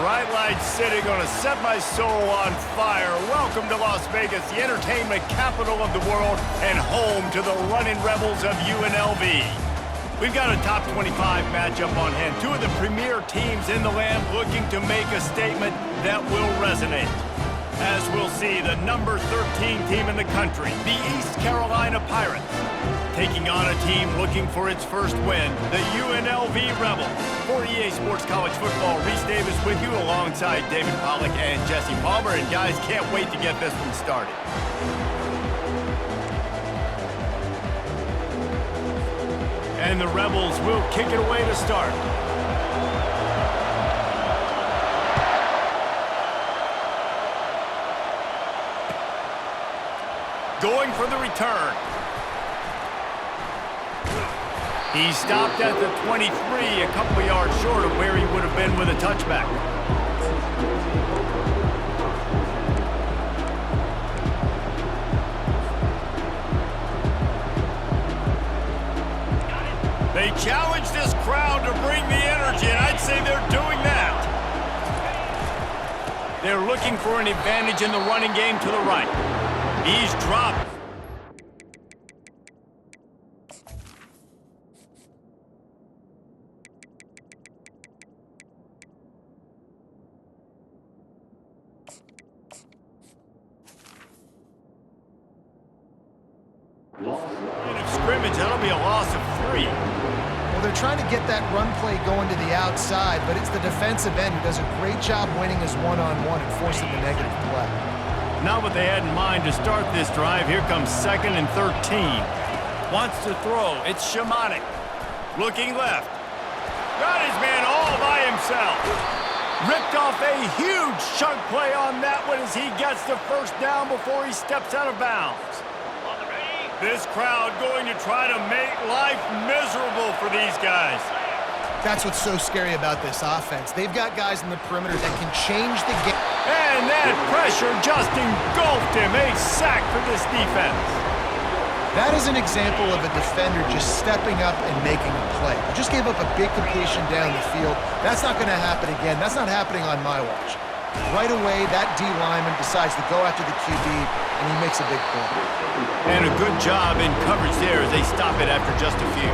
Bright lights city, gonna set my soul on fire. Welcome to Las Vegas, the entertainment capital of the world and home to the running rebels of UNLV. We've got a top 25 matchup on hand. Two of the premier teams in the land looking to make a statement that will resonate. As we'll see, the number 13 team in the country, the East Carolina Pirates, taking on a team looking for its first win, the UNLV Rebels. For EA Sports College Football, Reese Davis with you alongside David Pollack and Jesse Palmer. And guys, can't wait to get this one started. And the Rebels will kick it away to start. Going for the return. He stopped at the 23, a couple of yards short of where he would have been with a touchback. They challenge this crowd to bring the energy, and I'd say they're doing that. They're looking for an advantage in the running game to the right. He's dropped. Scrimmage, that'll be a loss of 3. Well, they're trying to get that run play going to the outside, but it's the defensive end who does a great job winning his one-on-one and forcing the negative play. Not what they had in mind to start this drive. Here comes 2nd and 13. Wants to throw. It's Shamanik. Looking left. Got his man all by himself. Ripped off a huge chunk play on that one as he gets the first down before he steps out of bounds. This crowd going to try to make life miserable for these guys. That's what's so scary about this offense. They've got guys in the perimeter that can change the game. And that pressure just engulfed him. A sack for this defense. That is an example of a defender just stepping up and making a play. He just gave up a big completion down the field. That's not going to happen again. That's not happening on my watch. Right away, that D lineman decides to go after the QB, and he makes a big play. And a good job in coverage there as they stop it after just a few.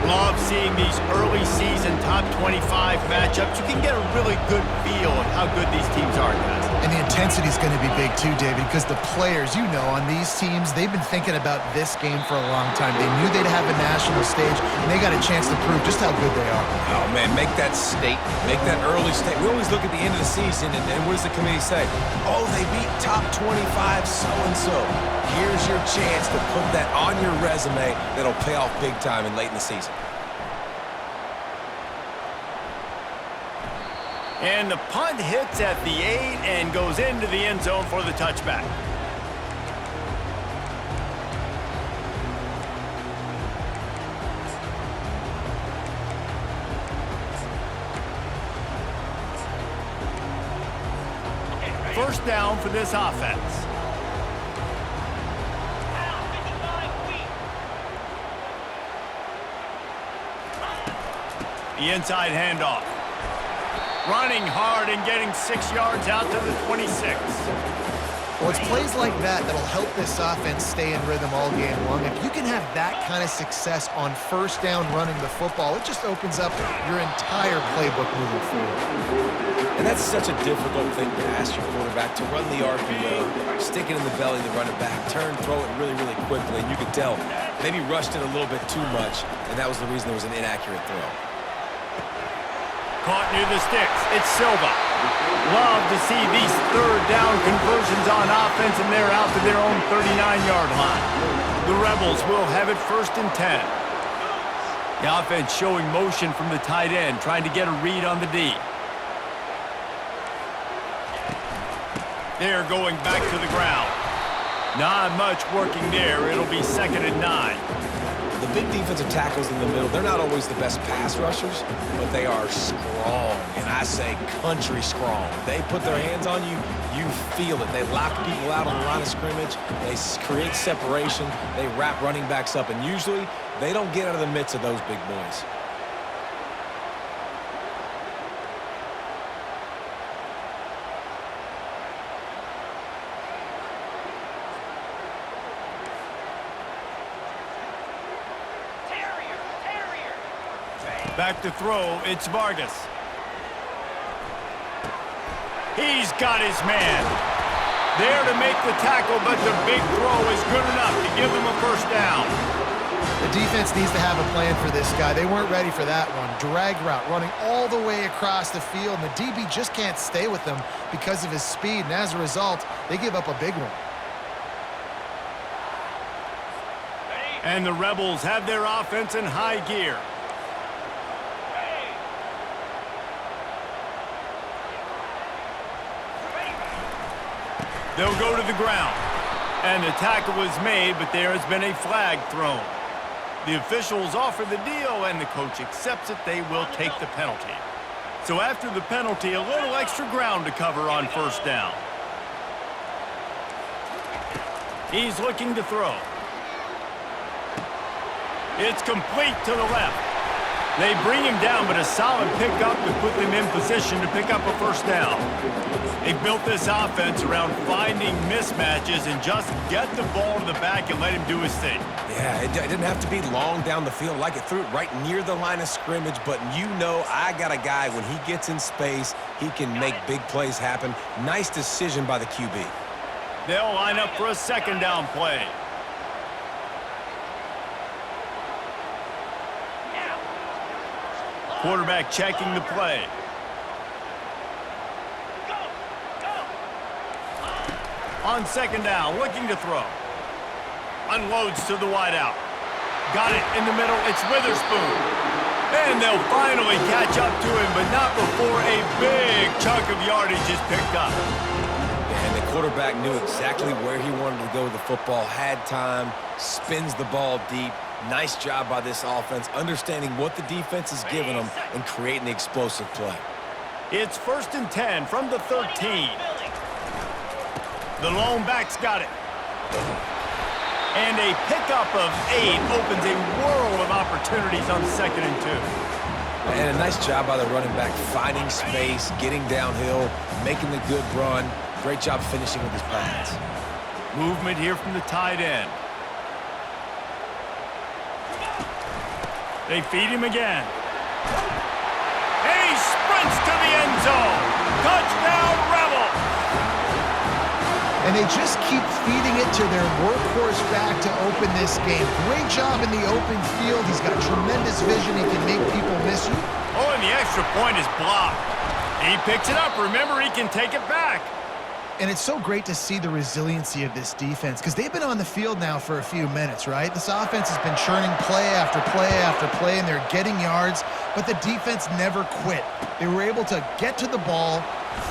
Love seeing these early season top 25 matchups. You can get a really good feel of how good these teams are, guys. And the intensity is going to be big too, David, because the players, you know, on these teams, they've been thinking about this game for a long time. They knew they'd have a national stage, and they got a chance to prove just how good they are. Oh, man, make that statement. Make that early statement. We always look at the end of the season, and what does the committee say? Oh, they beat top 25 so-and-so. Here's your chance to put that on your resume that'll pay off big time and late in the season. And the punt hits at the 8 and goes into the end zone for the touchback. First down for this offense. The inside handoff. Running hard and getting 6 yards out to the 26. Well, it's plays like that that'll help this offense stay in rhythm all game long. If you can have that kind of success on first down running the football, it just opens up your entire playbook moving forward. And that's such a difficult thing to ask your quarterback, to run the RPO, stick it in the belly of the running back, turn, throw it really, really quickly. And you could tell, maybe rushed it a little bit too much, and that was the reason there was an inaccurate throw. Caught near the sticks. It's Silva. Love to see these third down conversions on offense, and they're out to their own 39-yard line. The Rebels will have it 1st and 10. The offense showing motion from the tight end, trying to get a read on the D. They're going back to the ground. Not much working there. It'll be 2nd and 9. The big defensive tackles in the middle, they're not always the best pass rushers, but they are strong, and I say country strong. They put their hands on you, you feel it. They lock people out on the line of scrimmage. They create separation. They wrap running backs up, and usually they don't get out of the midst of those big boys. Back to throw, it's Vargas. He's got his man. There to make the tackle, but the big throw is good enough to give them a first down. The defense needs to have a plan for this guy. They weren't ready for that one. Drag route, running all the way across the field, and the DB just can't stay with them because of his speed, and as a result, they give up a big one. And the Rebels have their offense in high gear. They'll go to the ground. And the tackle was made, but there has been a flag thrown. The officials offer the deal, and the coach accepts it. They will take the penalty. So after the penalty, a little extra ground to cover on first down. He's looking to throw. It's complete to the left. They bring him down, but a solid pickup to put them in position to pick up a first down. They built this offense around finding mismatches and just get the ball to the back and let him do his thing. Yeah, it didn't have to be long down the field. Like it threw it right near the line of scrimmage, but you know I got a guy, when he gets in space, he can make big plays happen. Nice decision by the QB. They'll line up for a second down play. Quarterback checking the play. On second down, looking to throw. Unloads to the wideout. Got it in the middle. It's Witherspoon. And they'll finally catch up to him, but not before a big chunk of yardage is picked up. And the quarterback knew exactly where he wanted to go with the football, had time, spins the ball deep. Nice job by this offense, understanding what the defense is giving them and creating the explosive play. It's 1st and 10 from the 13. The lone back's got it. And a pickup of 8 opens a world of opportunities on 2nd and 2. And a nice job by the running back, finding space, getting downhill, making the good run. Great job finishing with his pads. Movement here from the tight end. They feed him again. And he sprints to the end zone. Touchdown, Rebels! And they just keep feeding it to their workhorse back to open this game. Great job in the open field. He's got tremendous vision. He can make people miss you. Oh, and the extra point is blocked. He picks it up. Remember, he can take it back. And it's so great to see the resiliency of this defense because they've been on the field now for a few minutes, right? This offense has been churning play after play after play, and they're getting yards, but the defense never quit. They were able to get to the ball,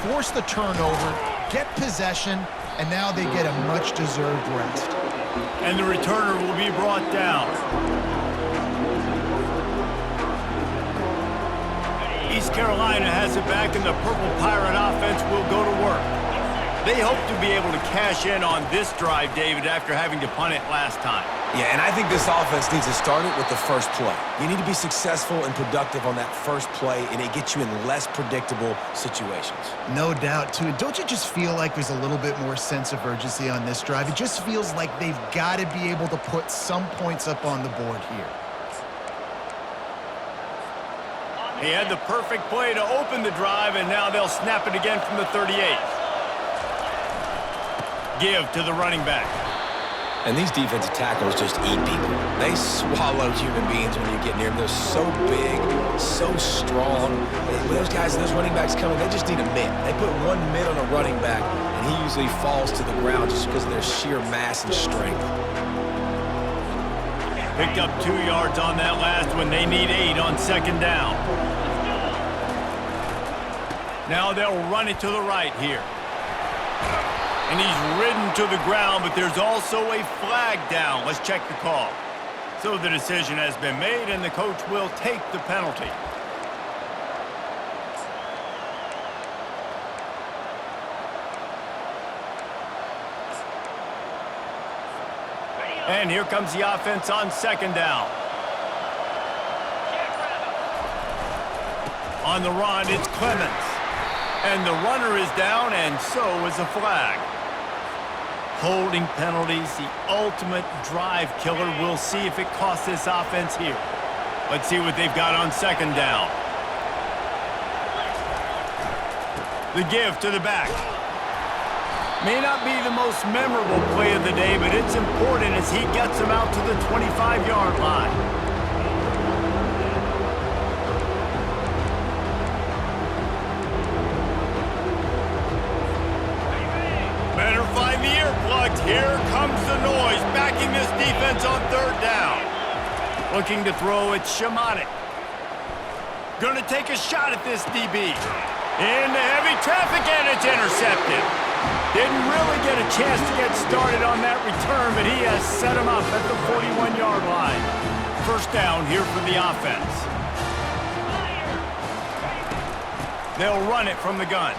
force the turnover, get possession, and now they get a much-deserved rest. And the returner will be brought down. East Carolina has it back, and the Purple Pirate offense will go to work. They hope to be able to cash in on this drive, David, after having to punt it last time. Yeah, and I think this offense needs to start it with the first play. You need to be successful and productive on that first play, and it gets you in less predictable situations. No doubt, too. And don't you just feel like there's a little bit more sense of urgency on this drive? It just feels like they've got to be able to put some points up on the board here. He had the perfect play to open the drive, and now they'll snap it again from the 38. Give to the running back. And these defensive tackles just eat people. They swallow human beings when you get near them. They're so big, so strong. When those guys, those running backs coming, they just need a mid. They put one mid on a running back, and he usually falls to the ground just because of their sheer mass and strength. Picked up 2 yards on that last one. They need 8 on second down. Now they'll run it to the right here. And he's ridden to the ground, but there's also a flag down. Let's check the call. So the decision has been made, and the coach will take the penalty. And here comes the offense on second down. On the run, it's Clemens. And the runner is down, and so is a flag. Holding penalties, the ultimate drive killer. We'll see if it costs this offense here. Let's see what they've got on second down. The give to the back. May not be the most memorable play of the day, but it's important as he gets them out to the 25-yard line. Better find the earplugs. Here comes the noise, backing this defense on third down. Looking to throw, it's Shamanik. Gonna take a shot at this DB. Into heavy traffic, and it's intercepted. Didn't really get a chance to get started on that return, but he has set him up at the 41-yard line. First down here for the offense. They'll run it from the gun.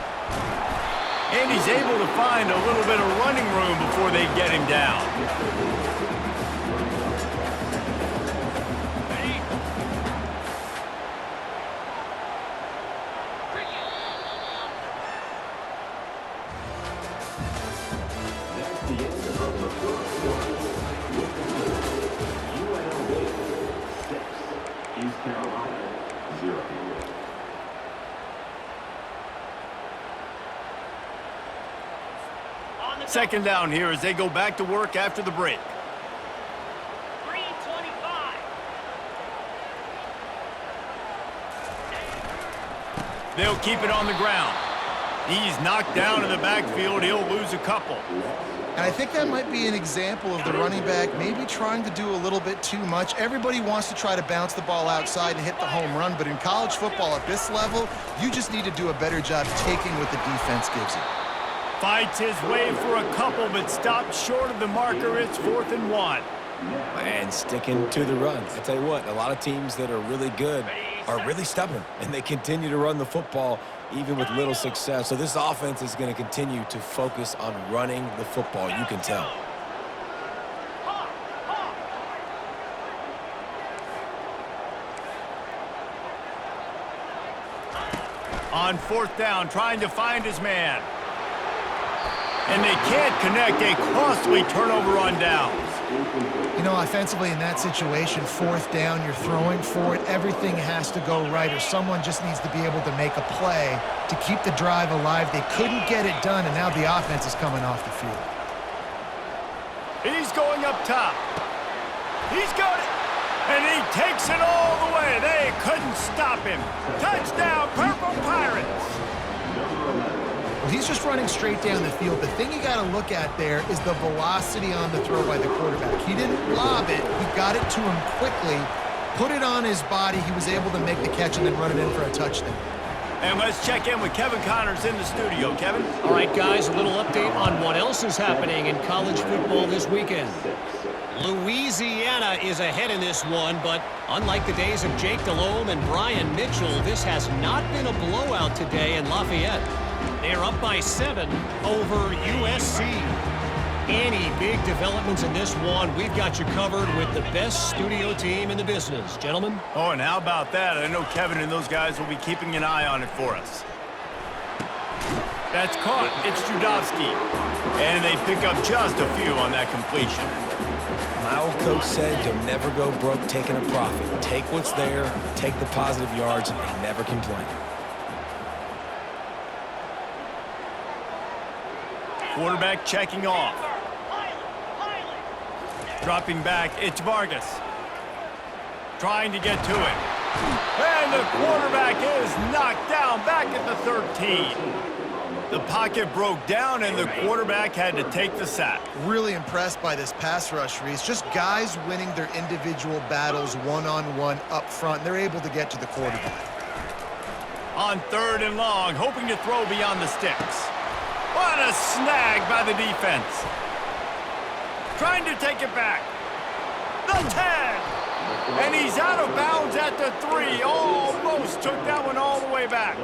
And he's able to find a little bit of running room before they get him down. Second down here as they go back to work after the break. 3:25. They'll keep it on the ground. He's knocked down in the backfield. He'll lose a couple. And I think that might be an example of the running back maybe trying to do a little bit too much. Everybody wants to try to bounce the ball outside and hit the home run, but in college football at this level, you just need to do a better job taking what the defense gives you. Fights his way for a couple, but stopped short of the marker. It's 4th and 1. And sticking to the run. I tell you what, a lot of teams that are really good are really stubborn, and they continue to run the football even with little success. So this offense is going to continue to focus on running the football. You can tell. On 4th down, trying to find his man. And they can't connect. A costly turnover on downs. You know, offensively in that situation, 4th down, you're throwing for it. Everything has to go right, or someone just needs to be able to make a play to keep the drive alive. They couldn't get it done, and now the offense is coming off the field. He's going up top. He's got it. And he takes it all the way. They couldn't stop him. Touchdown, Purple Pirates. Well, he's just running straight down the field. The thing you got to look at there is the velocity on the throw by the quarterback. He didn't lob it. He got it to him quickly, put it on his body. He was able to make the catch and then run it in for a touchdown. And let's check in with Kevin Connors in the studio. Kevin? All right, guys, a little update on what else is happening in college football this weekend. Louisiana is ahead in this one, but unlike the days of Jake Delhomme and Brian Mitchell, this has not been a blowout today in Lafayette. They're up by 7 over USC. Any big developments in this one, we've got you covered with the best studio team in the business. Gentlemen? Oh, and how about that? I know Kevin and those guys will be keeping an eye on it for us. That's caught. It's Judowski. And they pick up just a few on that completion. My old coach said you'll never go broke taking a profit. Take what's there, take the positive yards, and never complain. Quarterback checking off. Dropping back, it's Vargas. Trying to get to it. And the quarterback is knocked down back at the 13. The pocket broke down, and the quarterback had to take the sack. Really impressed by this pass rush, Reese. Just guys winning their individual battles one-on-one up front. They're able to get to the quarterback. On 3rd and long, hoping to throw beyond the sticks. What a snag by the defense. Trying to take it back. The 10. And he's out of bounds at the 3. Almost took that one all the way back.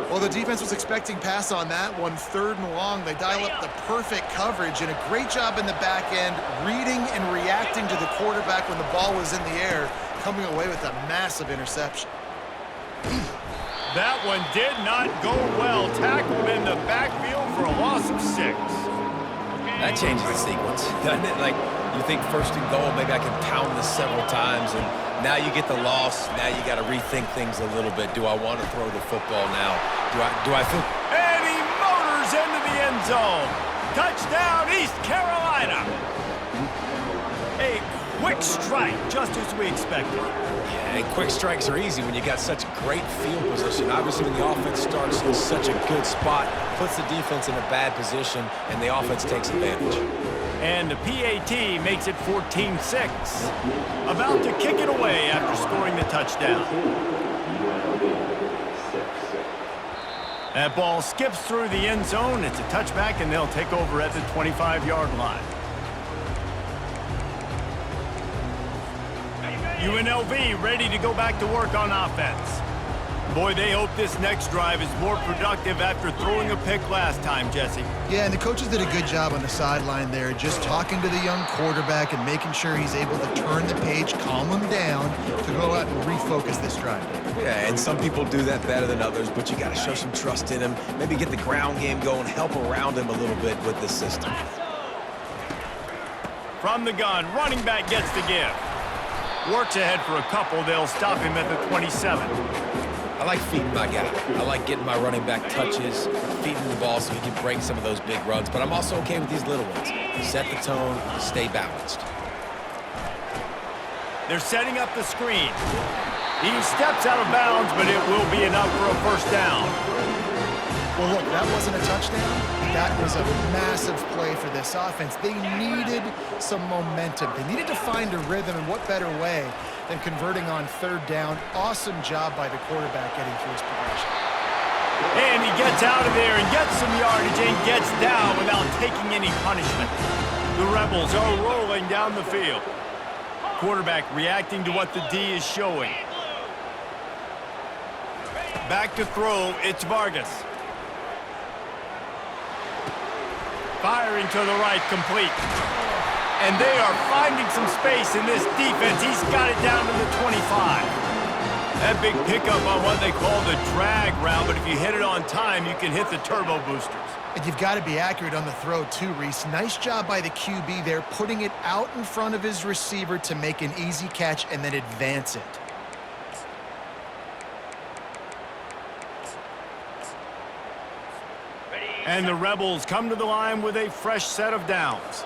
Well, the defense was expecting pass on that one. 3rd and long, they dial up the perfect coverage and a great job in the back end, reading and reacting to the quarterback when the ball was in the air, coming away with a massive interception. That one did not go well. Tackled in the backfield for a loss of 6. That changes the sequence, doesn't it? Like, You think first and goal, maybe I can pound this several times, and now you get the loss. Now you got to rethink things a little bit. Do I want to throw the football now? Do I feel... And he motors into the end zone. Touchdown, East Carolina. A quick strike, just as we expected. Yeah, and quick strikes are easy when you got such great field position. Obviously, when the offense starts in such a good spot, puts the defense in a bad position, and the offense takes advantage. And the PAT makes it 14-6. About to kick it away after scoring the touchdown. That ball skips through the end zone. It's a touchback, and they'll take over at the 25-yard line. UNLV ready to go back to work on offense. Boy, they hope this next drive is more productive after throwing a pick last time, Jesse. Yeah, and the coaches did a good job on the sideline there, just talking to the young quarterback and making sure he's able to turn the page, calm him down, to go out and refocus this drive. Yeah, and some people do that better than others, but you got to show some trust in him, maybe get the ground game going, help around him a little bit with this system. From the gun, running back gets the give. Works ahead for a couple. They'll stop him at the 27. I like feeding my guy. I like getting my running back touches, feeding the ball so he can break some of those big runs, but I'm also okay with these little ones. Set the tone, stay balanced. They're setting up the screen. He steps out of bounds, but it will be enough for a first down. Well, look, that wasn't a touchdown. That was a massive play for this offense. They needed some momentum. They needed to find a rhythm, and what better way than converting on third down. Awesome job by the quarterback getting through his progression. And he gets out of there and gets some yardage and gets down without taking any punishment. The Rebels are rolling down the field. Quarterback reacting to what the D is showing. Back to throw, it's Vargas. Firing to the right, complete. And they are finding some space in this defense. He's got it down to the 25. That big pickup on what they call the drag route, but if you hit it on time, you can hit the turbo boosters. And you've got to be accurate on the throw too, Reese. Nice job by the QB there, putting it out in front of his receiver to make an easy catch and then advance it. And the Rebels come to the line with a fresh set of downs.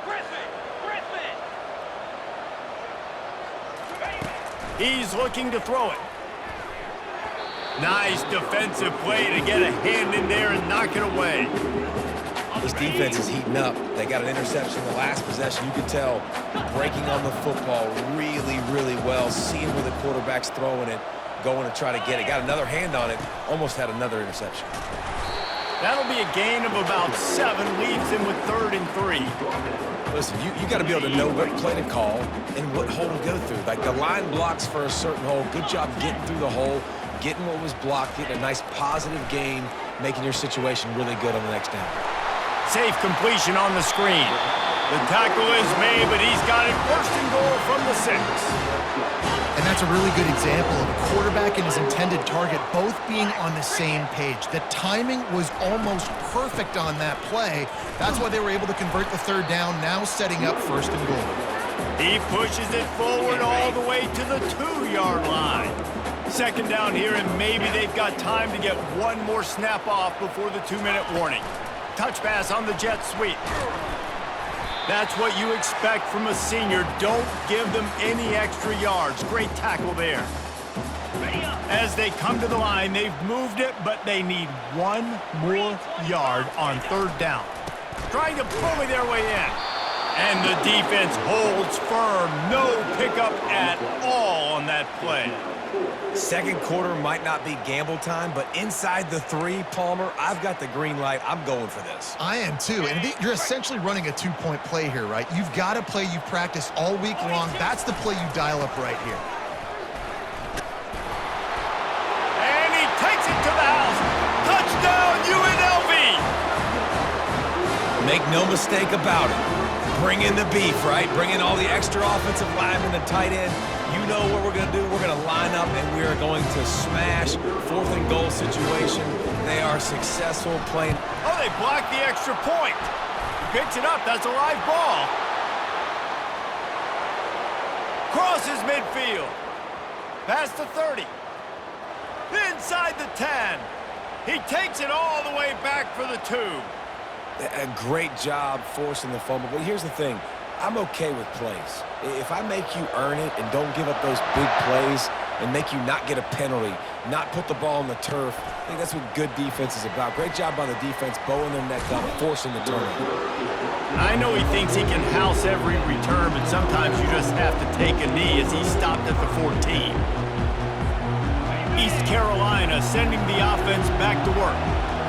He's looking to throw it. Nice defensive play to get a hand in there and knock it away. This defense is heating up. They got an interception in the last possession. You could tell breaking on the football really, really well, seeing where the quarterback's throwing it, going to try to get it. Got another hand on it, almost had another interception. That'll be a gain of about 7, leaves him with 3rd and 3. Listen, you got to be able to know what play to call and what hole to go through. Like the line blocks for a certain hole. Good job getting through the hole, getting what was blocked, getting a nice positive gain, making your situation really good on the next down. Safe completion on the screen. The tackle is made, but he's got it 1st and goal from the 6. And that's a really good example of a quarterback and his intended target both being on the same page. The timing was almost perfect on that play. That's why they were able to convert the 3rd down, now setting up 1st and goal. He pushes it forward all the way to the 2-yard line. 2nd down here, and maybe they've got time to get one more snap off before the 2-minute warning. Touch pass on the jet sweep. That's what you expect from a senior. Don't give them any extra yards. Great tackle there. As they come to the line, they've moved it, but they need one more yard on 3rd down. Trying to bully their way in. And the defense holds firm. No pickup at all on that play. 2nd quarter might not be gamble time, but inside the 3, Palmer, I've got the green light. I'm going for this. I am too, and you're essentially running a 2-point play here, right? You've got a play you practice all week long. That's the play you dial up right here. And he takes it to the house. Touchdown, UNLV! Make no mistake about it. Bring in the beef, right? Bring in all the extra offensive linemen, the tight end. You know what we're going to do. We're going to line up, and we are going to smash 4th and goal situation. They are successful playing. Oh, they blocked the extra point. He picks it up. That's a live ball. Crosses midfield. Past the 30. Inside the 10. He takes it all the way back for the 2. A great job forcing the fumble. But here's the thing. I'm okay with plays. If I make you earn it and don't give up those big plays and make you not get a penalty, not put the ball on the turf, I think that's what good defense is about. Great job by the defense, bowing their neck up, forcing the turnover. I know he thinks he can house every return, but sometimes you just have to take a knee as he stopped at the 14. East Carolina sending the offense back to work.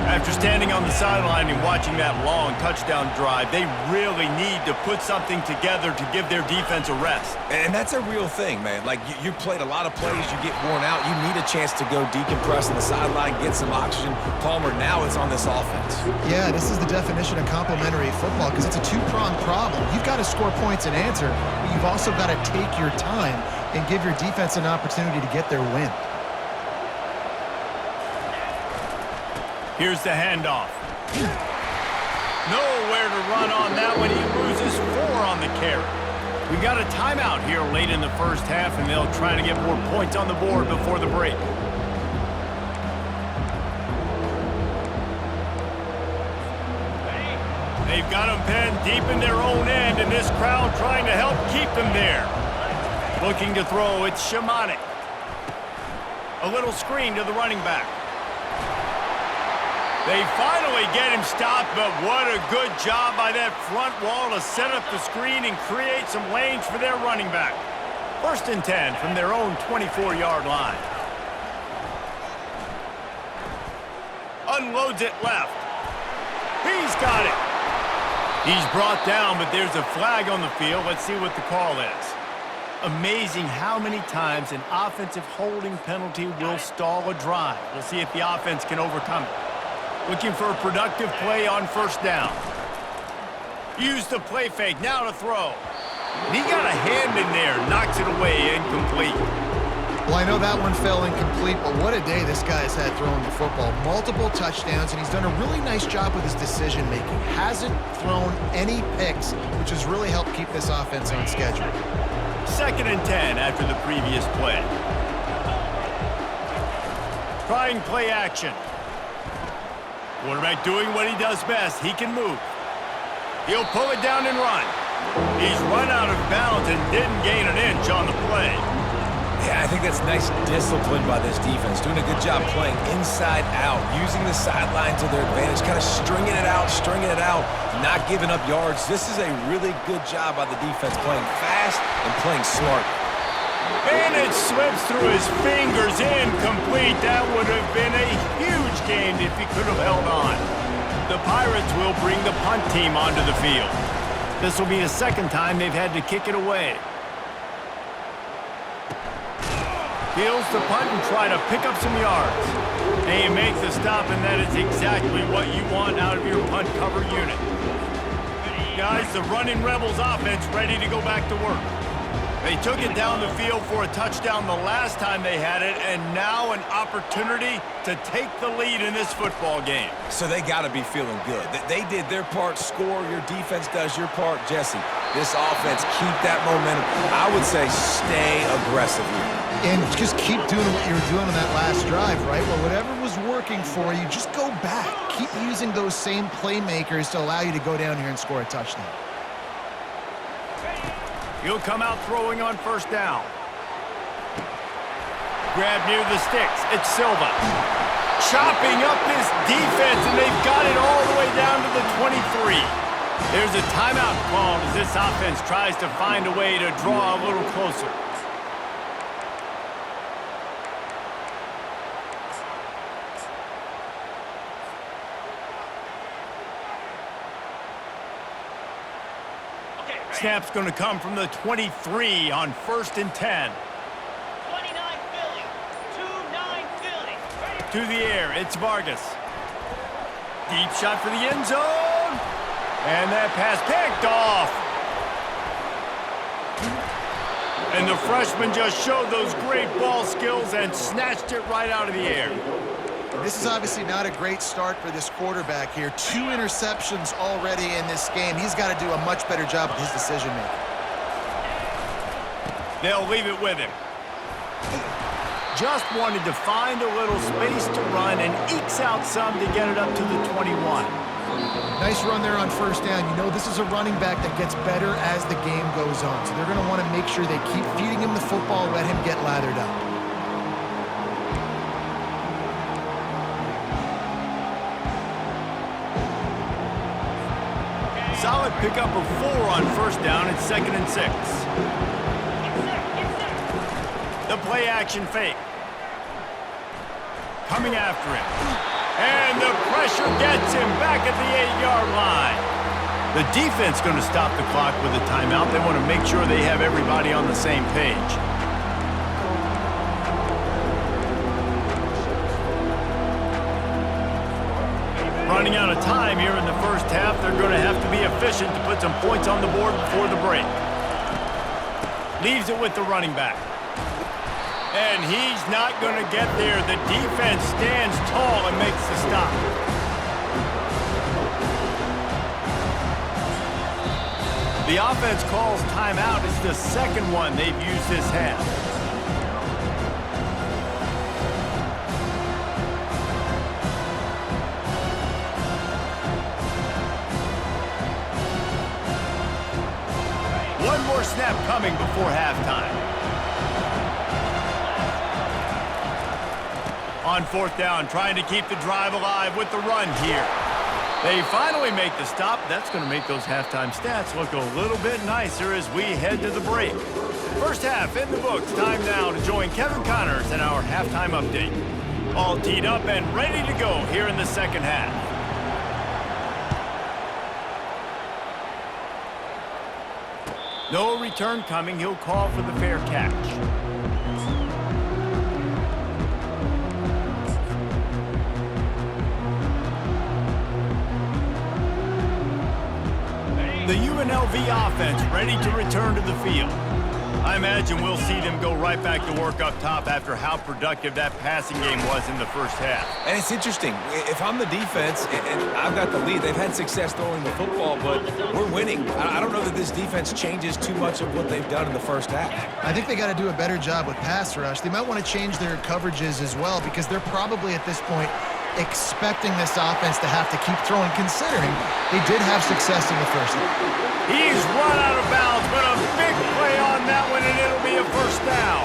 After standing on the sideline and watching that long touchdown drive, they really need to put something together to give their defense a rest. And that's a real thing, man. Like, you played a lot of plays, you get worn out, you need a chance to go decompress on the sideline, get some oxygen. Palmer, now it's on this offense. Yeah, this is the definition of complementary football because it's a two-pronged problem. You've got to score points and answer, but you've also got to take your time and give your defense an opportunity to get their win. Here's the handoff. Nowhere to run on that one. He loses 4 on the carry. We got a timeout here late in the first half, and they'll try to get more points on the board before the break. They've got them pinned deep in their own end, and this crowd trying to help keep them there. Looking to throw, it's Shamanik. A little screen to the running back. They finally get him stopped, but what a good job by that front wall to set up the screen and create some lanes for their running back. 1st and 10 from their own 24-yard line. Unloads it left. He's got it. He's brought down, but there's a flag on the field. Let's see what the call is. Amazing how many times an offensive holding penalty will stall a drive. We'll see if the offense can overcome it. Looking for a productive play on 1st down. Use the play fake, now to throw. He got a hand in there, knocks it away, incomplete. Well, I know that one fell incomplete, but what a day this guy's had throwing the football. Multiple touchdowns, and he's done a really nice job with his decision-making. Hasn't thrown any picks, which has really helped keep this offense on schedule. 2nd and 10 after the previous play. Trying play action. Quarterback doing what he does best. He can move. He'll pull it down and run. He's run out of bounds and didn't gain an inch on the play. Yeah, I think that's nice discipline by this defense. Doing a good job playing inside out, using the sideline to their advantage, kind of stringing it out, not giving up yards. This is a really good job by the defense, playing fast and playing smart. And it slips through his fingers, incomplete. That would have been a huge gain if he could have held on. The Pirates will bring the punt team onto the field. This will be the 2nd time they've had to kick it away. Fields the punt and try to pick up some yards. And he makes the stop, and that is exactly what you want out of your punt cover unit. Guys, the Running Rebels offense ready to go back to work. They took it down the field for a touchdown the last time they had it, and now an opportunity to take the lead in this football game. So they got to be feeling good. They did their part, score. Your defense does your part. Jesse, this offense, keep that momentum. I would say stay aggressive here. And just keep doing what you were doing on that last drive, right? Well, whatever was working for you, just go back. Keep using those same playmakers to allow you to go down here and score a touchdown. He'll come out throwing on 1st down. Grab near the sticks. It's Silva. Chopping up this defense, and they've got it all the way down to the 23. There's a timeout called as this offense tries to find a way to draw a little closer. Snap's going to come from the 23 on 1st and 10. 29 Philly. 2-9 Philly. To the air, it's Vargas. Deep shot for the end zone. And that pass picked off. And the freshman just showed those great ball skills and snatched it right out of the air. This is obviously not a great start for this quarterback here. 2 interceptions already in this game. He's got to do a much better job with his decision-making. They'll leave it with him. Just wanted to find a little space to run and ekes out some to get it up to the 21. Nice run there on first down. You know this is a running back that gets better as the game goes on. So they're going to want to make sure they keep feeding him the football, let him get lathered up. Solid pickup of 4 on first down and 2nd and 6. The play action fake. Coming after him. And the pressure gets him back at the 8-yard line. The defense going to stop the clock with a timeout. They want to make sure they have everybody on the same page. Running out of time here in the first half. They're going to have to be efficient to put some points on the board before the break. Leaves it with the running back. And he's not going to get there. The defense stands tall and makes the stop. The offense calls timeout. It's the second one they've used this half. One more snap coming before halftime. On fourth down, trying to keep the drive alive with the run here. They finally make the stop. That's going to make those halftime stats look a little bit nicer as we head to the break. First half in the books. Time now to join Kevin Connors in our halftime update. All teed up and ready to go here in the second half. No return coming. He'll call for the fair catch. The UNLV offense ready to return to the field. I imagine we'll see them go right back to work up top after how productive that passing game was in the first half. And it's interesting. If I'm the defense and I've got the lead, they've had success throwing the football, but we're winning. I don't know that this defense changes too much of what they've done in the first half. I think they got to do a better job with pass rush. They might want to change their coverages as well because they're probably at this point expecting this offense to have to keep throwing, considering they did have success in the first half. He's run out of bounds, but a big play on that one, and it'll be a first down.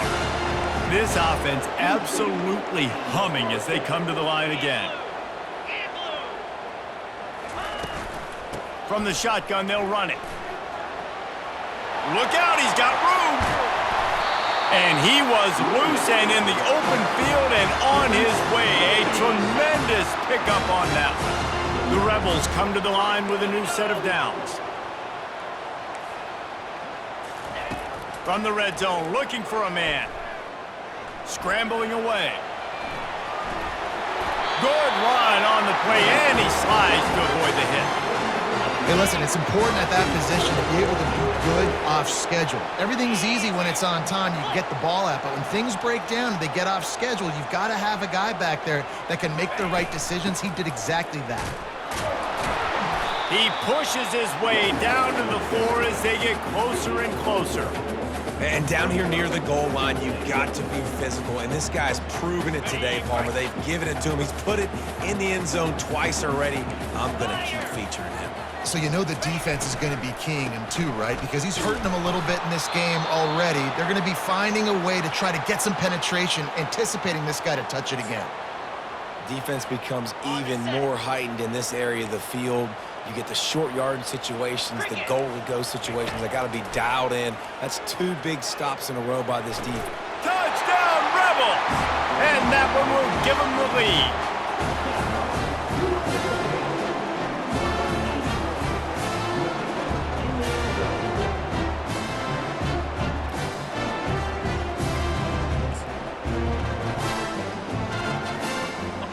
This offense absolutely humming as they come to the line again. From the shotgun, they'll run it. Look out, he's got room. And he was loose and in the open field and on his way. A tremendous pickup on that one. The Rebels come to the line with a new set of downs. From the red zone, looking for a man. Scrambling away. Good run on the play, and he slides to avoid the hit. Hey, listen, it's important at that position to be able to be good off schedule. Everything's easy when it's on time. You can get the ball out, but when things break down and they get off schedule, you've got to have a guy back there that can make the right decisions. He did exactly that. He pushes his way down to the floor as they get closer and closer. And down here near the goal line, you've got to be physical. And this guy's proven it today, Palmer. They've given it to him. He's put it in the end zone twice already. I'm going to keep featuring him. So you know the defense is going to be keying him too, right? Because he's hurting them a little bit in this game already. They're going to be finding a way to try to get some penetration, anticipating this guy to touch it again. Defense becomes even more heightened in this area of the field. You get the short yard situations, the goal-to-go situations. They got to be dialed in. That's 2 big stops in a row by this defense. Touchdown, Rebels! And that one will give them the lead.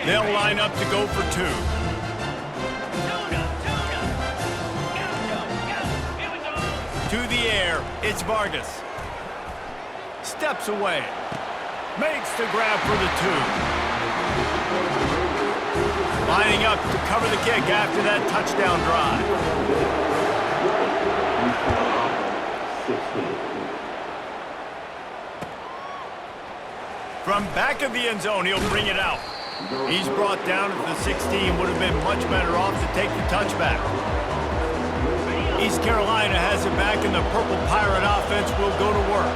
They'll line up to go for 2. To the air, it's Vargas. Steps away. Makes the grab for the 2. Lining up to cover the kick after that touchdown drive. from back of the end zone. He'll bring it out. He's brought down at the 16. Would have been much better off to take the touchback. East Carolina has it back, and the Purple Pirate offense will go to work.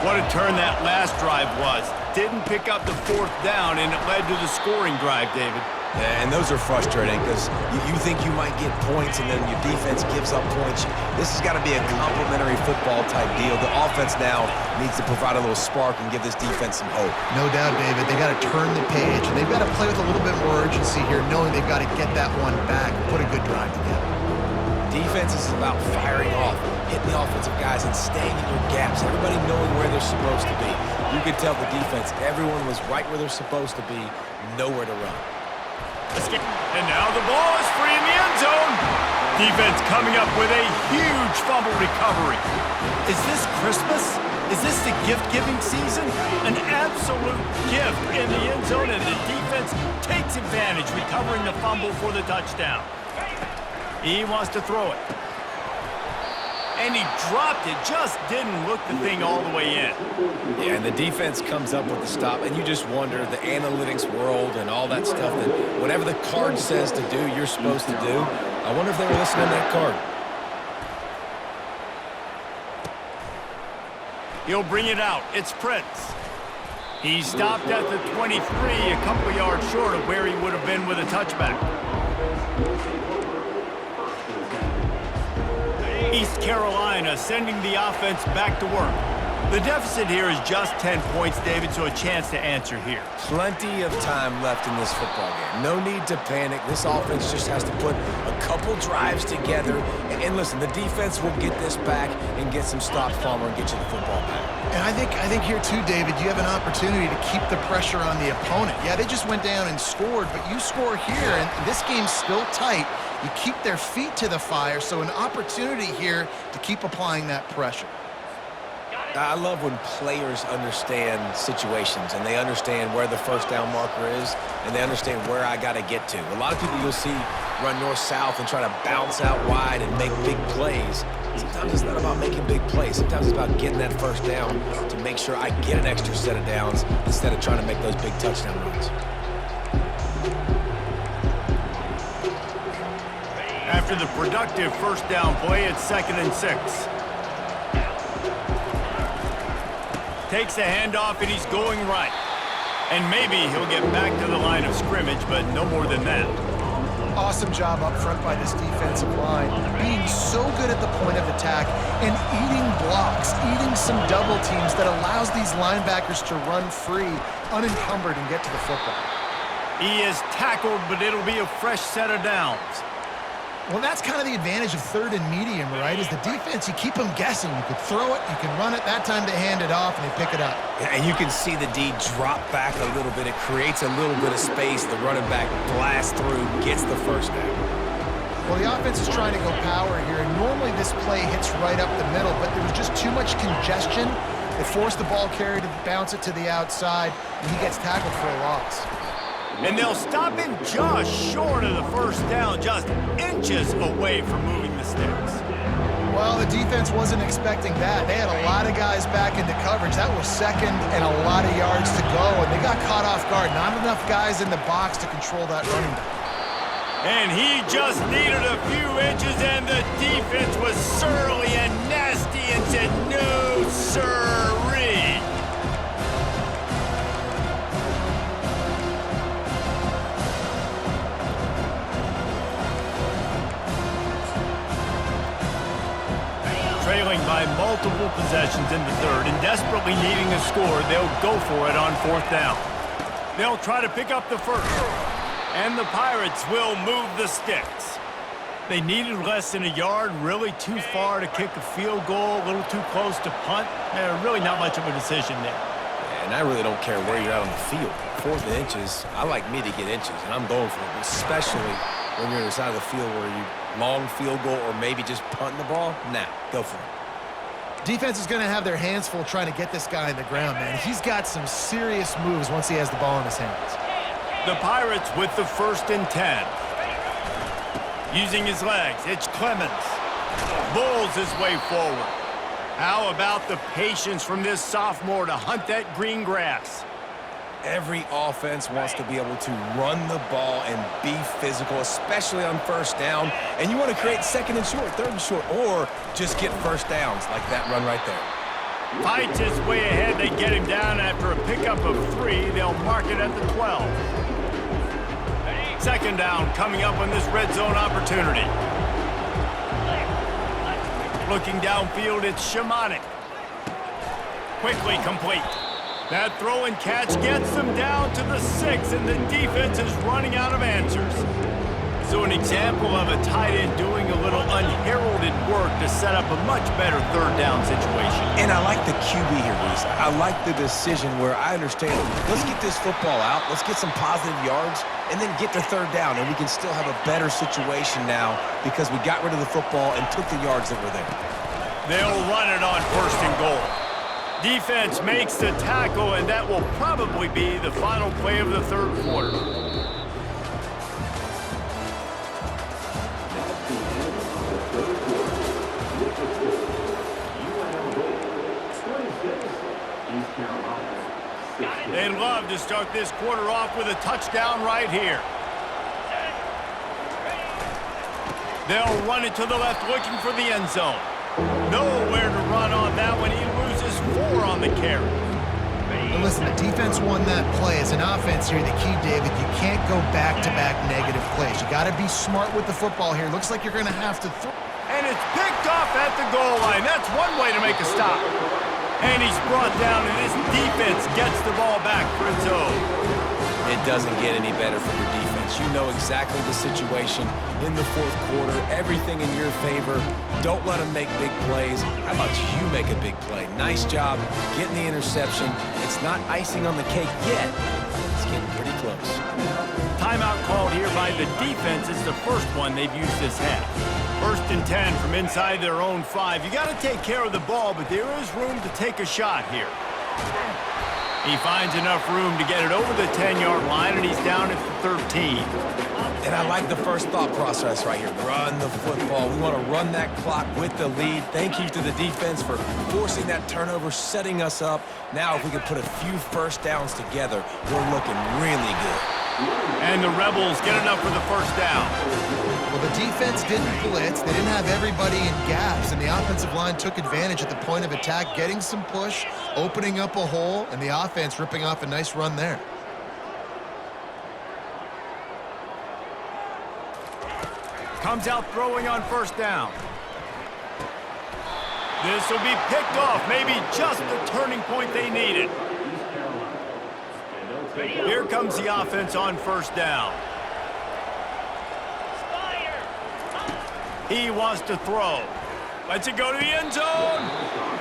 What a turn that last drive was. Didn't pick up the 4th down, and it led to the scoring drive, David. Yeah, and those are frustrating because you think you might get points and then your defense gives up points. This has got to be a complementary football type deal. The offense now needs to provide a little spark and give this defense some hope. No doubt, David. They got to turn the page, and they've got to play with a little bit more urgency here, knowing they've got to get that one back and put a good drive together. Defense is about firing off, hitting the offensive guys and staying in your gaps, everybody knowing where they're supposed to be. You could tell the defense, everyone was right where they're supposed to be, nowhere to run. And now the ball is free in the end zone. Defense coming up with a huge fumble recovery. Is this Christmas? Is this the gift-giving season? An absolute gift in the end zone, and the defense takes advantage, recovering the fumble for the touchdown. He wants to throw it. And he dropped it, just didn't look the thing all the way in. Yeah, and the defense comes up with the stop, and you just wonder, the analytics world and all that stuff, that whatever the card says to do, you're supposed to do. I wonder if they were listening to that card. He'll bring it out. It's Prince. He stopped at the 23, a couple of yards short of where he would have been with a touchback. East Carolina sending the offense back to work. The deficit here is just 10 points, David, so a chance to answer here. Plenty of time left in this football game. No need to panic. This offense just has to put a couple drives together. And listen, the defense will get this back and get some stops, Palmer, and get you the football back. And I think here too, David, you have an opportunity to keep the pressure on the opponent. Yeah, they just went down and scored, but you score here, and this game's still tight. You keep their feet to the fire, so an opportunity here to keep applying that pressure. I love when players understand situations and they understand where the first down marker is and they understand where I got to get to. A lot of people you'll see run north-south and try to bounce out wide and make big plays. Sometimes it's not about making big plays. Sometimes it's about getting that first down to make sure I get an extra set of downs instead of trying to make those big touchdown runs. After the productive first down play, it's 2nd and 6. Takes the handoff, and he's going right. And maybe he'll get back to the line of scrimmage, but no more than that. Awesome job up front by this defensive line, being so good at the point of attack and eating blocks, eating some double teams that allows these linebackers to run free, unencumbered, and get to the football. He is tackled, but it'll be a fresh set of downs. Well, that's kind of the advantage of 3rd and medium, right? Is the defense, you keep them guessing. You could throw it, you can run it. That time they hand it off, and they pick it up. And you can see the D drop back a little bit. It creates a little bit of space. The running back blasts through, gets the first down. Well, the offense is trying to go power here, and normally this play hits right up the middle, but there was just too much congestion. They forced the ball carrier to bounce it to the outside, and he gets tackled for a loss. And they'll stop him just short of the first down, just inches away from moving the sticks. Well, the defense wasn't expecting that. They had a lot of guys back into coverage. That was 2nd and a lot of yards to go, and they got caught off guard. Not enough guys in the box to control that running back. And he just needed a few inches, and the defense was surly and nasty and said, no, sirree. Trailing by multiple possessions in the 3rd and desperately needing a score, they'll go for it on 4th down. They'll try to pick up the first, and the Pirates will move the sticks. They needed less than a yard, really too far to kick a field goal, a little too close to punt. Really not much of a decision there. And I really don't care where you're out on the field. 4th and inches, I like me to get inches, and I'm going for it, especially when you're on the side of the field where you long field goal or maybe just punting the ball. Nah, go for it. Defense is going to have their hands full trying to get this guy in the ground, man. He's got some serious moves once he has the ball in his hands. The Pirates with the 1st and 10. Using his legs, it's Clemens. Bulls his way forward. How about the patience from this sophomore to hunt that green grass? Every offense wants to be able to run the ball and be physical, especially on first down. And you want to create second and short, third and short, or just get first downs like that run right there. Fights his way ahead. They get him down after a pickup of 3. They'll mark it at the 12. Second down coming up on this red zone opportunity. Looking downfield, it's Shimonik. Quickly complete. That throw and catch gets them down to the 6, and the defense is running out of answers. So an example of a tight end doing a little unheralded work to set up a much better third down situation. And I like the QB here, Reese. I like the decision where I understand, let's get this football out, let's get some positive yards, and then get to third down, and we can still have a better situation now because we got rid of the football and took the yards that were there. They'll run it on first and goal. Defense makes the tackle, and that will probably be the final play of the third quarter. They'd love to start this quarter off with a touchdown right here. They'll run it to the left, looking for the end zone. Nowhere to run on that one. He loses 4 on the carry. And listen, the defense won that play. As an offense here, the key, David, you can't go back-to-back negative plays. You got to be smart with the football here. Looks like you're going to have to throw. And it's picked off at the goal line. That's one way to make a stop. And he's brought down, and his defense gets the ball back for its own. It doesn't get any better for your defense. You know exactly the situation in the fourth quarter, everything in your favor. Don't let them make big plays. How about you make a big play? Nice job getting the interception. It's not icing on the cake yet. It's getting pretty close. Timeout called here by the defense. It's the first one they've used this half. First and 10 from inside their own 5. You got to take care of the ball, but there is room to take a shot here. He finds enough room to get it over the 10-yard line, and he's down at the 13. And I like the first thought process right here. Run the football. We want to run that clock with the lead. Thank you to the defense for forcing that turnover, setting us up. Now, if we could put a few first downs together, we're looking really good. And the Rebels get enough for the first down. Well, the defense didn't blitz. They didn't have everybody in gaps, and the offensive line took advantage at the point of attack, getting some push, opening up a hole, and the offense ripping off a nice run there. Comes out throwing on first down. This will be picked off, maybe just the turning point they needed. Here comes the offense on first down. He wants to throw. Lets it go to the end zone.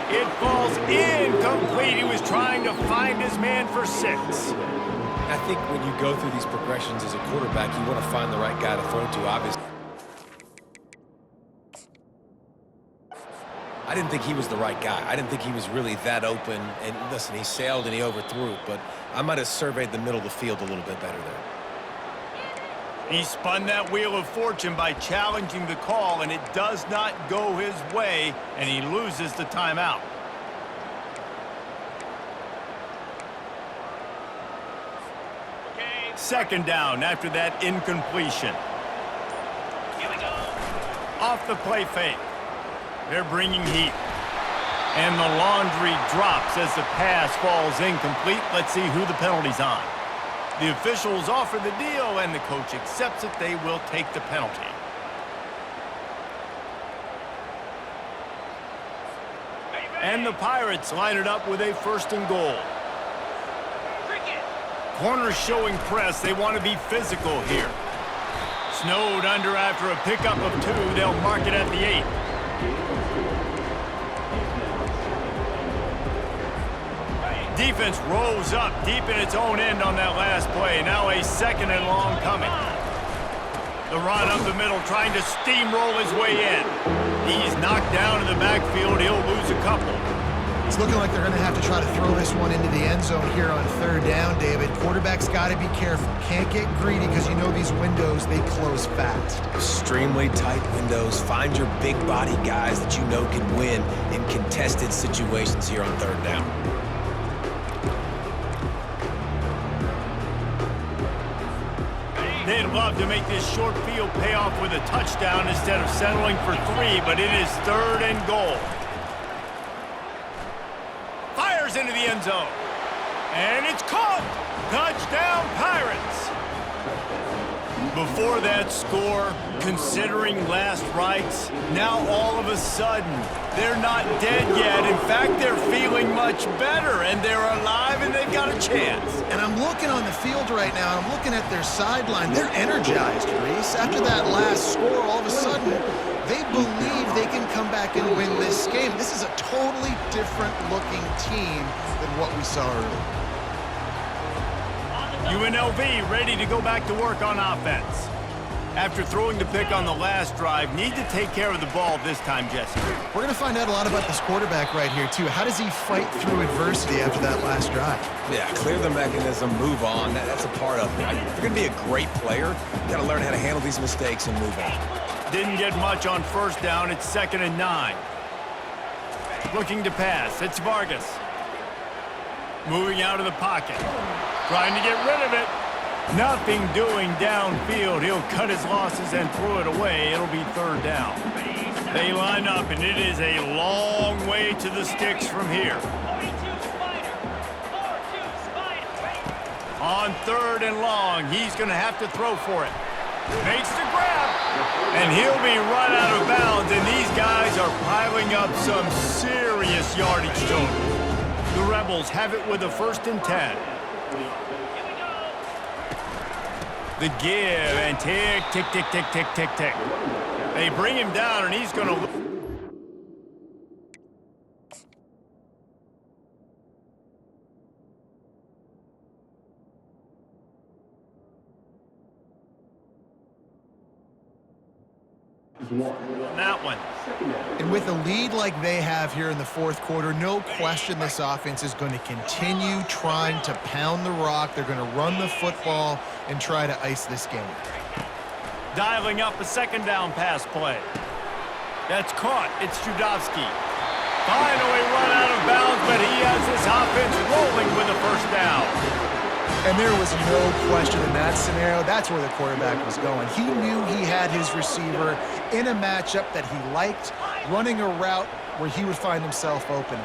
It falls incomplete. He was trying to find his man for 6. I think when you go through these progressions as a quarterback, you want to find the right guy to throw to, obviously. I didn't think he was the right guy. I didn't think he was really that open. And listen, he sailed and he overthrew, but I might have surveyed the middle of the field a little bit better there. He spun that wheel of fortune by challenging the call, and it does not go his way, and he loses the timeout. Second down after that incompletion. Here we go. Off the play fake. They're bringing heat. And the laundry drops as the pass falls incomplete. Let's see who the penalty's on. The officials offer the deal, and the coach accepts it. They will take the penalty. And the Pirates line it up with a first and goal. Corners showing press. They want to be physical here. Snowed under after a pickup of 2. They'll mark it at the 8. Defense rose up deep in its own end on that last play. Now a second and long coming. The run up the middle, trying to steamroll his way in. He's knocked down in the backfield. He'll lose a couple. It's looking like they're going to have to try to throw this one into the end zone here on third down, David. Quarterback's got to be careful. Can't get greedy because you know these windows, they close fast. Extremely tight windows. Find your big body guys that you know can win in contested situations here on third down. they'd love to make this short field pay off with a touchdown instead of settling for 3, but it is 3rd and goal. Fires into the end zone. And it's caught! Touchdown, Pirates! Before that score, considering last rites, now all of a sudden, they're not dead yet. In fact, they're feeling much better, and they're alive, and they've got a chance. And I'm looking on the field right now, and I'm looking at their sideline. They're energized, Reese. After that last score, all of a sudden, they believe they can come back and win this game. This is a totally different-looking team than what we saw earlier. UNLV ready to go back to work on offense. After throwing the pick on the last drive, need to take care of the ball this time, Jesse. We're going to find out a lot about this quarterback right here, too. How does he fight through adversity after that last drive? Yeah, clear the mechanism, move on. That's a part of it. If you're going to be a great player, you got to learn how to handle these mistakes and move on. Didn't get much on first down. It's 2nd and 9. Looking to pass. It's Vargas. Moving out of the pocket. Trying to get rid of it. Nothing doing downfield. He'll cut his losses and throw it away. It'll be 3rd down. They line up, and it is a long way to the sticks from here. On 3rd and long, he's going to have to throw for it. Makes the grab, and he'll be run out of bounds, and these guys are piling up some serious yardage totals. The Rebels have it with a 1st and 10. The give, and tick, tick, tick, tick, tick, tick, tick. They bring him down, and he's going to... that one. And with a lead like they have here in the 4th quarter, no question this offense is going to continue trying to pound the rock. They're going to run the football and try to ice this game. Dialing up a 2nd down pass play. That's caught. It's Judovsky. Finally run out of bounds, but he has this offense rolling with a 1st down. And there was no question in that scenario. That's where the quarterback was going. He knew he had his receiver in a matchup that he liked, running a route where he would find himself open.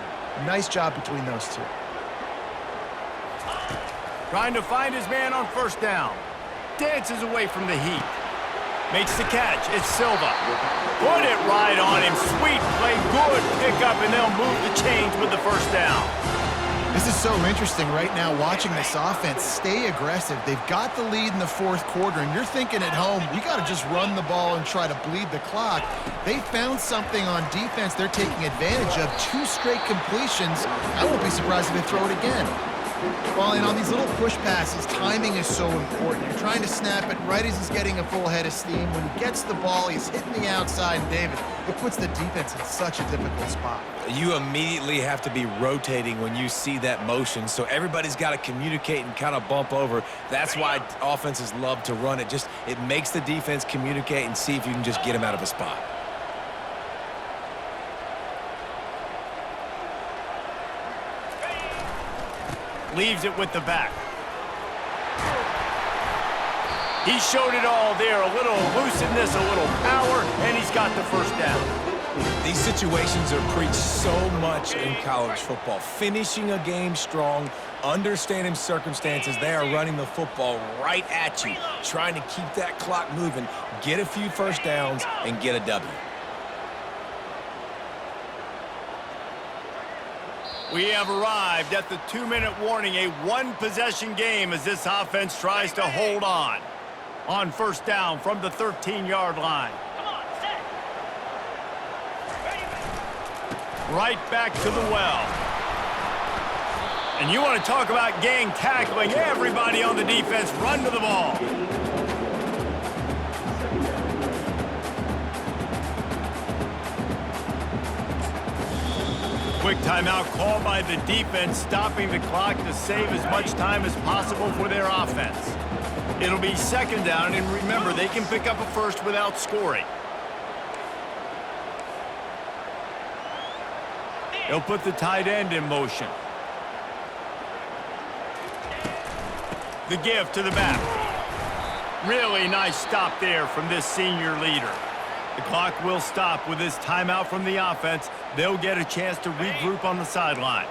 Nice job between those two. Trying to find his man on 1st down. Dances away from the heat. Makes the catch. It's Silva. Put it right on him. Sweet play. Good pickup, and they'll move the chains with the 1st down. This is so interesting right now, watching this offense stay aggressive. They've got the lead in the 4th quarter, and you're thinking at home, we got to just run the ball and try to bleed the clock. They found something on defense they're taking advantage of. 2 straight completions. I won't be surprised if they throw it again. Well, and on these little push passes, timing is so important. You're trying to snap it right as he's getting a full head of steam. When he gets the ball, he's hitting the outside, and David, it puts the defense in such a difficult spot. You immediately have to be rotating when you see that motion, so everybody's got to communicate and kind of bump over. That's why offenses love to run it. It makes the defense communicate and see if you can just get him out of a spot. Leaves it with the back. He showed it all there. A little elusiveness, a little power, and he's got the 1st down. These situations are preached so much in college football. Finishing a game strong, understanding circumstances. They are running the football right at you, trying to keep that clock moving, get a few 1st downs, and get a W. We have arrived at the 2-minute warning, a 1-possession game as this offense tries to hold on. On 1st down from the 13-yard line. Right back to the well. And you want to talk about gang tackling. Everybody on the defense run to the ball. Quick timeout called by the defense, stopping the clock to save as much time as possible for their offense. It'll be 2nd down, and remember, they can pick up a 1st without scoring. They'll put the tight end in motion. The give to the back. Really nice stop there from this senior leader. The clock will stop with this timeout from the offense. They'll get a chance to regroup on the sideline.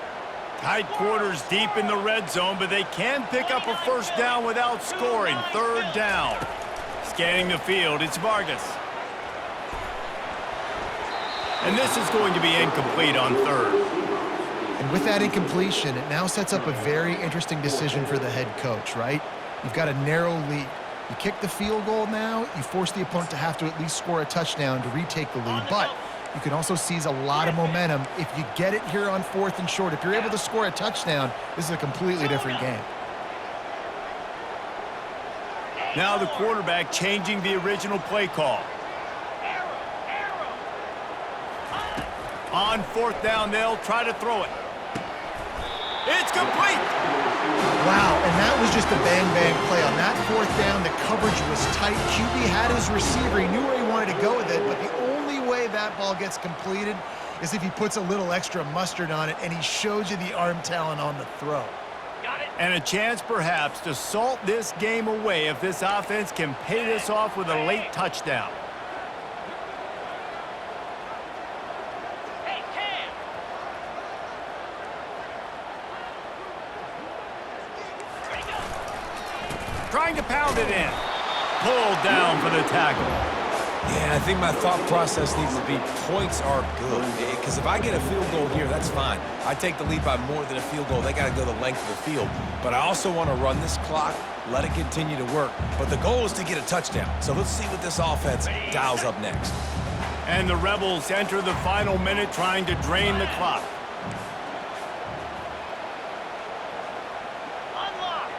Tight quarters deep in the red zone, but they can pick up a first down without scoring. Third down. Scanning the field, it's Vargas. And this is going to be incomplete on third. And with that incompletion, it now sets up a very interesting decision for the head coach, right? You've got a narrow lead. You kick the field goal now, you force the opponent to have to at least score a touchdown to retake the lead. But you can also seize a lot of momentum if you get it here on 4th and short. If you're able to score a touchdown, this is a completely different game. Now the quarterback changing the original play call. On 4th down, they'll try to throw it. It's complete! Wow, and that was just a bang-bang play. On that 4th down, the coverage was tight. QB had his receiver. He knew where he wanted to go with it, but the only way that ball gets completed is if he puts a little extra mustard on it, and he shows you the arm talent on the throw. Got it. And a chance, perhaps, to salt this game away if this offense can pay this off with a late touchdown. Hey, Cam. Ready, go. Trying to pound it in. Pulled down for the tackle. Yeah, I think my thought process needs to be points are good. Because if I get a field goal here, that's fine. I take the lead by more than a field goal. They got to go the length of the field. But I also want to run this clock, let it continue to work. But the goal is to get a touchdown. So let's see what this offense dials up next. And the Rebels enter the final minute trying to drain the clock. Unlock.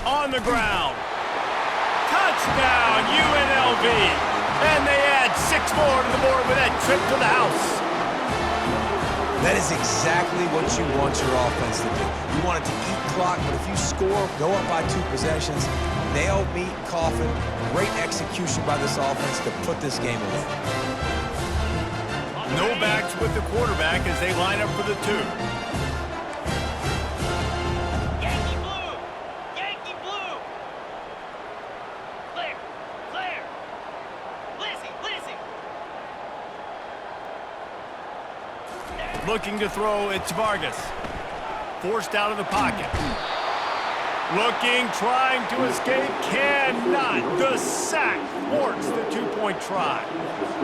On the ground. Touchdown, UNLV. And they add 6 more to the board with that trip to the house. That is exactly what you want your offense to do. You want it to eat clock, but if you score, go up by 2 possessions, nail, meet, coffin, great execution by this offense to put this game away. No backs with the quarterback as they line up for the 2. Yankee blue. Yankee blue. Clear. Clear. Lizzie. Lizzie. Looking to throw, it's Vargas. Forced out of the pocket. Looking, trying to escape, cannot. The sack thwarts the 2-point try.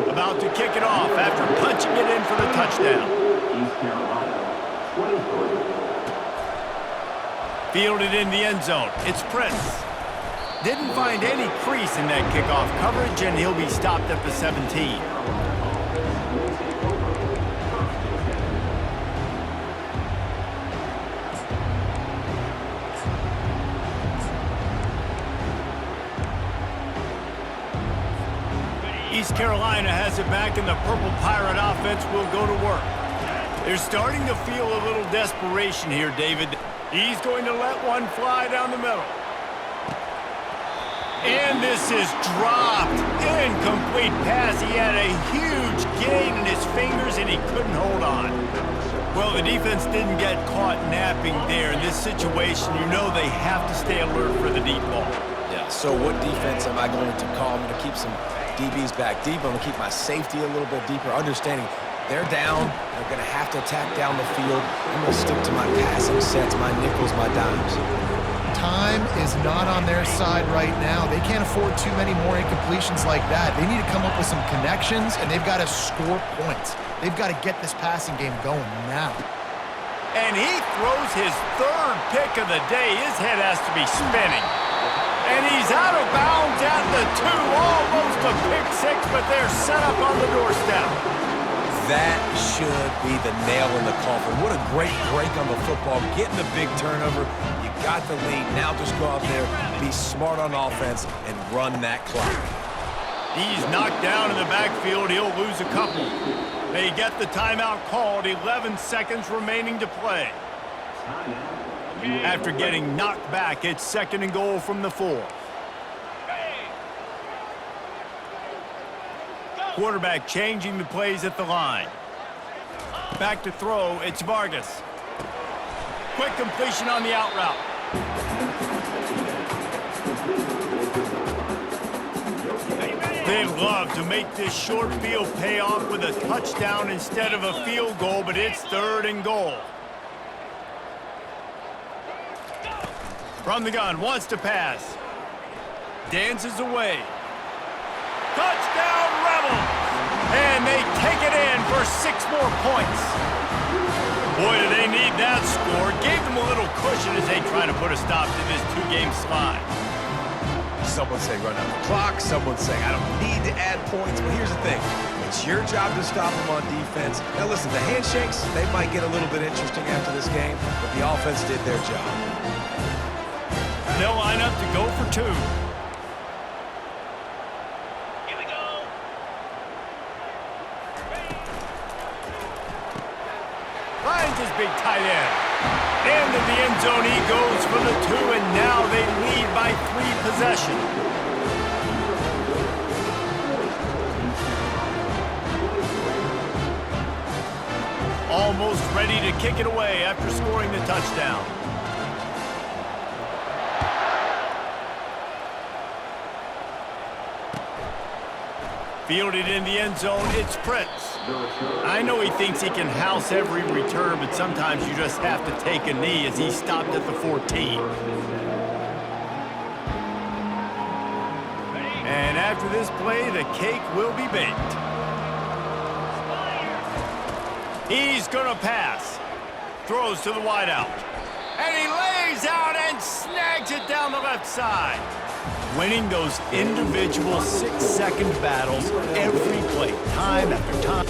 About to kick it off after punching it in for the touchdown. Fielded in the end zone. It's Prince. Didn't find any crease in that kickoff coverage, and he'll be stopped at the 17. East Carolina has it back, and the Purple Pirate offense will go to work. They're starting to feel a little desperation here, David. He's going to let one fly down the middle. And this is dropped. Incomplete pass. He had a huge gain in his fingers, and he couldn't hold on. Well, the defense didn't get caught napping there. In this situation, you know they have to stay alert for the deep ball. Yeah, so what defense am I going to call? I'm going to keep some DBs back deep. I'm going to keep my safety a little bit deeper, understanding they're down. They're going to have to attack down the field. I'm going to stick to my passing sets, my nickels, my dimes. Time is not on their side right now. They can't afford too many more incompletions like that. They need to come up with some connections, and they've got to score points. They've got to get this passing game going now. And he throws his 3rd pick of the day. His head has to be spinning. And he's out of bounds at the 2. Almost a pick 6, but they're set up on the doorstep. That should be the nail in the coffin. What a great break on the football. Getting the big turnover. You got the lead. Now just go out there, be smart on offense, and run that clock. He's knocked down in the backfield. He'll lose a couple. They get the timeout called. 11 seconds remaining to play. After getting knocked back, it's 2nd and goal from the 4. Quarterback changing the plays at the line. Back to throw, it's Vargas. Quick completion on the out route. They'd love to make this short field pay off with a touchdown instead of a field goal, but it's 3rd and goal. From the gun, wants to pass. Dances away. Touchdown, Rebels! And they take it in for 6 more points. Boy, do they need that score. Gave them a little cushion as they try to put a stop to this 2-game slide. Someone say run out the clock. Someone say I don't need to add points. But here's the thing. It's your job to stop them on defense. Now listen, the handshakes, they might get a little bit interesting after this game, but the offense did their job. They'll line up to go for 2. Here we go. Finds his big tight end. Into the end zone he goes for the 2, and now they lead by 3 possessions. Almost ready to kick it away after scoring the touchdown. Fielded in the end zone, it's Prince. I know he thinks he can house every return, but sometimes you just have to take a knee as he stopped at the 14. And after this play, the cake will be baked. He's gonna pass. Throws to the wideout. And he lays out and snags it down the left side. Winning those individual 6-second battles every play, time after time.